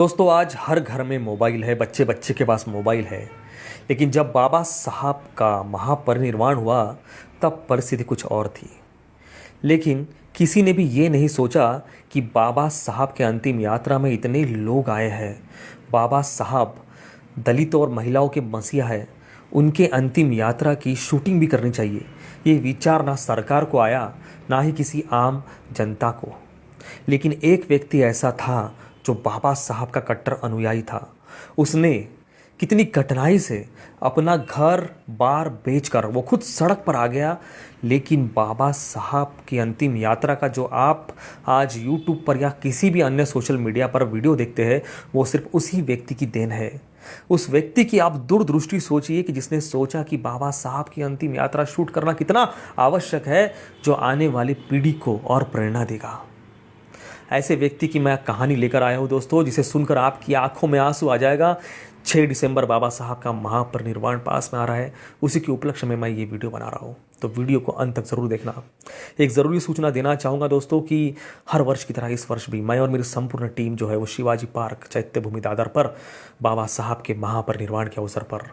दोस्तों आज हर घर में मोबाइल है, बच्चे बच्चे के पास मोबाइल है। लेकिन जब बाबा साहब का महापरिनिर्वाण हुआ तब परिस्थिति कुछ और थी। लेकिन किसी ने भी ये नहीं सोचा कि बाबा साहब के अंतिम यात्रा में इतने लोग आए हैं। बाबा साहब दलितों और महिलाओं के मसीहा है, उनके अंतिम यात्रा की शूटिंग भी करनी चाहिए। ये विचार ना सरकार को आया ना ही किसी आम जनता को। लेकिन एक व्यक्ति ऐसा था जो बाबा साहब का कट्टर अनुयायी था। उसने कितनी कठिनाई से अपना घर बार बेचकर वो खुद सड़क पर आ गया। लेकिन बाबा साहब की अंतिम यात्रा का जो आप आज यूट्यूब पर या किसी भी अन्य सोशल मीडिया पर वीडियो देखते हैं, वो सिर्फ उसी व्यक्ति की देन है। उस व्यक्ति की आप दूरदृष्टि सोचिए कि जिसने सोचा कि बाबा साहब की अंतिम यात्रा शूट करना कितना आवश्यक है, जो आने वाली पीढ़ी को और प्रेरणा देगा। ऐसे व्यक्ति की मैं कहानी लेकर आया हूँ दोस्तों, जिसे सुनकर आपकी आंखों में आंसू आ जाएगा। 6 दिसंबर बाबा साहब का महापरिनिर्वाण पास में आ रहा है, उसी के उपलक्ष्य में मैं ये वीडियो बना रहा हूँ, तो वीडियो को अंत तक ज़रूर देखना। एक ज़रूरी सूचना देना चाहूँगा दोस्तों कि हर वर्ष की तरह इस वर्ष भी मैं और मेरी संपूर्ण टीम जो है वो शिवाजी पार्क चैत्य भूमि दादर पर बाबा साहब के महापरिनिर्वाण के अवसर पर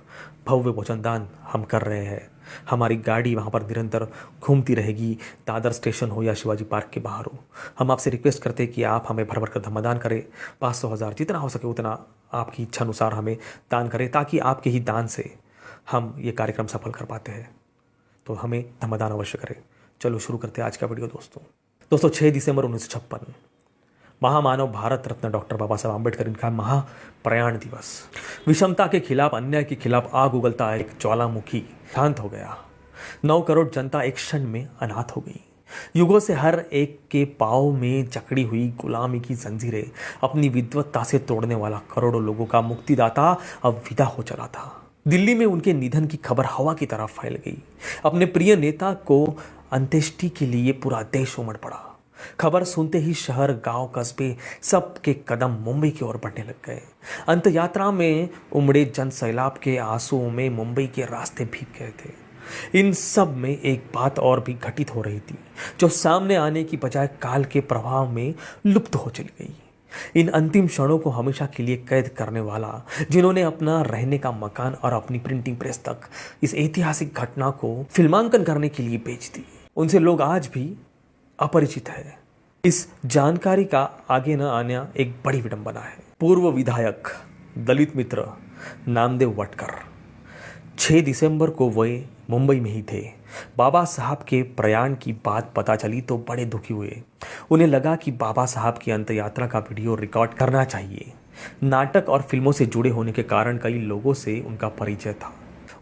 भव्य भोजन दान हम कर रहे हैं। हमारी गाड़ी वहाँ पर निरंतर घूमती रहेगी, दादर स्टेशन हो या शिवाजी पार्क के बाहर हो। हम आपसे रिक्वेस्ट करते हैं कि आप हमें भर भर कर धम्मदान करें। 500,000 जितना हो सके उतना आपकी इच्छा अनुसार हमें दान करें, ताकि आपके ही दान से हम ये कार्यक्रम सफल कर पाते हैं। तो हमें धम्मदान अवश्य करें। चलो शुरू करते हैं आज का वीडियो दोस्तों 6 दिसंबर 1956 महामानव भारत रत्न डॉक्टर बाबा साहब आम्बेडकर इनका महाप्रयाण दिवस। विषमता के खिलाफ, अन्याय के खिलाफ आग उगलता एक ज्वालामुखी शांत हो गया। 9 करोड़ जनता एक क्षण में अनाथ हो गई। युगों से हर एक के पाँव में जकड़ी हुई गुलामी की जंजीरें अपनी विद्वत्ता से तोड़ने वाला करोड़ों लोगों का मुक्तिदाता अब विदा हो चला था। दिल्ली में उनके निधन की खबर हवा की तरह फैल गई। अपने प्रिय नेता को अंत्येष्टि के लिए पूरा देश उमड़ पड़ा। खबर सुनते ही शहर, गांव, कस्बे सबके कदम मुंबई की ओर बढ़ने लग गए। अंत यात्रा में उमड़े जन सैलाब के आंसुओं में मुंबई के रास्ते भीग गए थे। इन सब में एक बात और भी घटित हो रही थी, जो सामने आने की बजाय काल के प्रभाव में लुप्त हो चली गई। इन अंतिम क्षणों को हमेशा के लिए कैद करने वाला, जिन्होंने अपना रहने का मकान और अपनी प्रिंटिंग प्रेस तक इस ऐतिहासिक घटना को फिल्मांकन करने के लिए बेच दी, उनसे लोग आज भी अपरिचित है। इस जानकारी का आगे न आना एक बड़ी विडंबना है। पूर्व विधायक, दलित मित्र नामदेव वटकर 6 दिसंबर को वे मुंबई में ही थे। बाबा साहब के प्रयाण की बात पता चली तो बड़े दुखी हुए। उन्हें लगा कि बाबा साहब की अंत यात्रा का वीडियो रिकॉर्ड करना चाहिए। नाटक और फिल्मों से जुड़े होने के कारण कई लोगों से उनका परिचय था।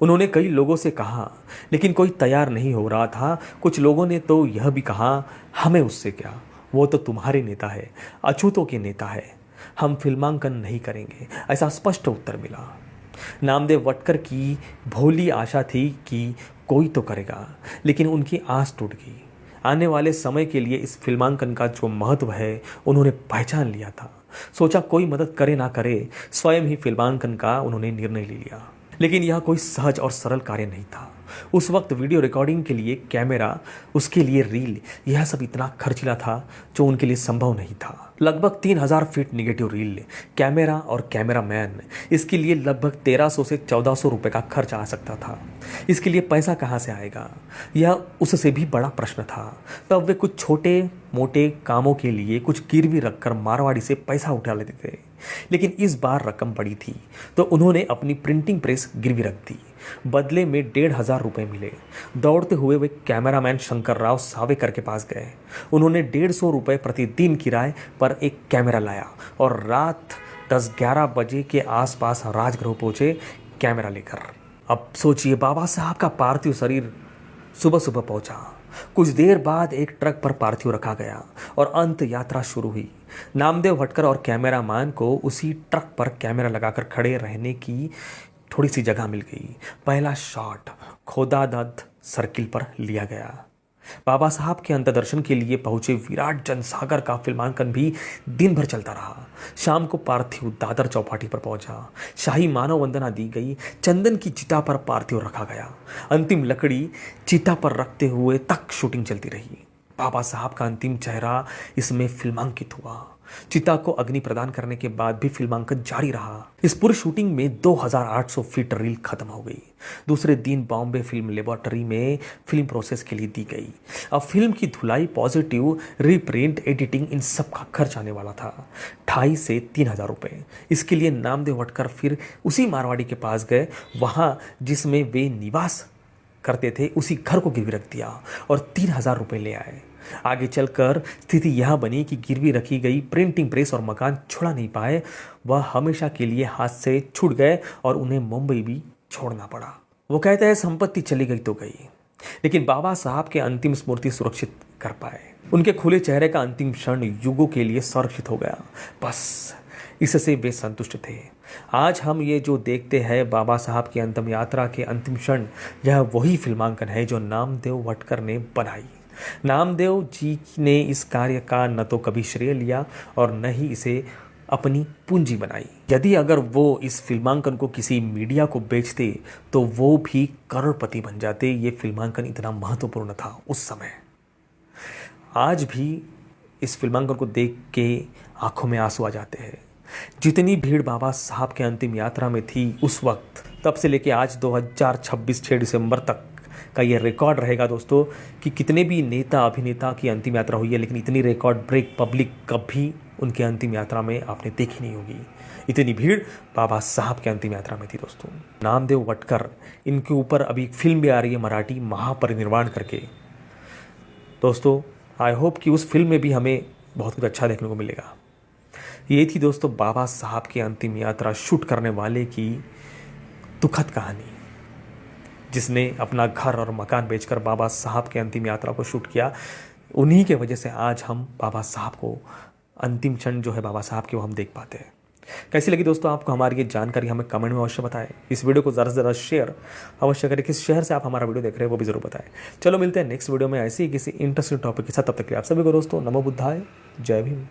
उन्होंने कई लोगों से कहा, लेकिन कोई तैयार नहीं हो रहा था। कुछ लोगों ने तो यह भी कहा, हमें उससे क्या, वो तो तुम्हारे नेता है, अछूतों के नेता है, हम फिल्मांकन नहीं करेंगे, ऐसा स्पष्ट उत्तर मिला। नामदेव वटकर की भोली आशा थी कि कोई तो करेगा, लेकिन उनकी आस टूट गई। आने वाले समय के लिए इस फिल्मांकन का जो महत्व है उन्होंने पहचान लिया था। सोचा कोई मदद करे ना करे, स्वयं ही फिल्मांकन का उन्होंने निर्णय ले लिया। लेकिन यह कोई सहज और सरल कार्य नहीं था। उस वक्त वीडियो रिकॉर्डिंग के लिए कैमरा, उसके लिए रील, यह सब इतना खर्चीला था जो उनके लिए संभव नहीं था। लगभग 3000 फीट निगेटिव रील, कैमरा और कैमरामैन, इसके लिए लगभग 1300 से 1400 रुपए का खर्च आ सकता था। इसके लिए पैसा कहाँ से आएगा, यह उससे भी बड़ा प्रश्न था। तब वे कुछ छोटे मोटे कामों के लिए कुछ गिरवी रखकर मारवाड़ी से पैसा उठा लेते थे। लेकिन इस बार रकम बड़ी थी, तो उन्होंने अपनी प्रिंटिंग प्रेस गिरवी रख दी। बदले में 1500 रुपये मिले। दौड़ते हुए वे कैमरामैन शंकर राव सावेकर के पास गए। उन्होंने 150 रुपये प्रतिदिन किराए पर एक कैमरा लाया और रात 10-11 बजे के आसपास राजगृह पहुंचे कैमरा लेकर। अब सोचिए, बाबा साहब का पार्थिव शरीर सुबह सुबह पहुंचा। कुछ देर बाद एक ट्रक पर पार्थिव रखा गया और अंत यात्रा शुरू हुई। नामदेव भटकर और कैमरामैन को उसी ट्रक पर कैमरा लगाकर खड़े रहने की थोड़ी सी जगह मिल गई। पहला शॉट खोदादत सर्किल पर लिया गया। बाबा साहब के अंत दर्शन के लिए पहुंचे विराट जनसागर का फिल्मांकन भी दिन भर चलता रहा। शाम को पार्थिव दादर चौपाटी पर पहुंचा। शाही मानव वंदना दी गई। चंदन की चिता पर पार्थिव रखा गया। अंतिम लकड़ी चिता पर रखते हुए तक शूटिंग चलती रही। बाबा साहब का अंतिम चेहरा इसमें फिल्मांकित हुआ। चिता को अग्नि प्रदान करने के बाद भी फिल्मांकन जारी रहा। इस पूरी शूटिंग में 2800 फीट रील खत्म हो गई। दूसरे दिन बॉम्बे फिल्म लेबोरेटरी में फिल्म प्रोसेस के लिए दी गई। अब फिल्म की धुलाई, पॉजिटिव, रीप्रिंट, एडिटिंग, इन सब का खर्च आने वाला था 2,500 से 3,000 रुपये। इसके लिए नामदेव वटकर फिर उसी मारवाड़ी के पास गए। वहाँ जिसमें वे निवास करते थे उसी घर को गिरवी रख दिया और 3,000 रुपये ले आए। आगे चलकर स्थिति यह बनी कि गिरवी रखी गई प्रिंटिंग प्रेस और मकान छुड़ा नहीं पाए। वह हमेशा के लिए हाथ से छूट गए और उन्हें मुंबई भी छोड़ना पड़ा। वो कहते हैं संपत्ति चली गई तो गई, लेकिन बाबा साहब के अंतिम स्मृति सुरक्षित कर पाए। उनके खुले चेहरे का अंतिम क्षण युगों के लिए संरक्षित हो गया। बस इससे वे संतुष्ट थे। आज हम ये जो देखते हैं बाबा साहब की अंतिम यात्रा के अंतिम क्षण, यह वही फिल्मांकन है जो नामदेव वटकर ने बनाई। नामदेव जी ने इस कार्य का न तो कभी श्रेय लिया और न ही इसे अपनी पूंजी बनाई। यदि अगर वो इस फिल्मांकन को किसी मीडिया को बेचते तो वो भी करोड़पति बन जाते। ये फिल्मांकन इतना महत्वपूर्ण था उस समय। आज भी इस फिल्मांकन को देख के आंखों में आंसू आ जाते हैं। जितनी भीड़ बाबा साहब के अंतिम यात्रा में थी उस वक्त, तब से लेके आज 2026 6 दिसंबर तक का ये रिकॉर्ड रहेगा दोस्तों कि कितने भी नेता अभिनेता की अंतिम यात्रा हुई है, लेकिन इतनी रिकॉर्ड ब्रेक पब्लिक कभी उनके अंतिम यात्रा में आपने देखी नहीं होगी। इतनी भीड़ बाबा साहब के अंतिम यात्रा में थी दोस्तों। नामदेव वटकर, इनके ऊपर अभी एक फिल्म भी आ रही है मराठी, महापरिनिर्वाण करके। दोस्तों आई होप कि उस फिल्म में भी हमें बहुत कुछ अच्छा देखने को मिलेगा। ये थी दोस्तों बाबा साहब की अंतिम यात्रा शूट करने वाले की दुखद कहानी, जिसने अपना घर और मकान बेचकर बाबा साहब के अंतिम यात्रा को शूट किया। उन्हीं के वजह से आज हम बाबा साहब को, अंतिम क्षण जो है बाबा साहब के, वो हम देख पाते हैं। कैसी लगी दोस्तों आपको हमारी ये जानकारी, हमें कमेंट में अवश्य बताएं। इस वीडियो को ज़्यादा से ज़्यादा शेयर अवश्य करें। किस शहर से आप हमारा वीडियो देख रहे हैं वो भी ज़रूर बताएं। चलो मिलते हैं नेक्स्ट वीडियो में ऐसे ही किसी इंटरेस्टिंग टॉपिक के साथ। तब तक के लिए आप सभी को दोस्तों नमो बुद्धाय, जय भीम।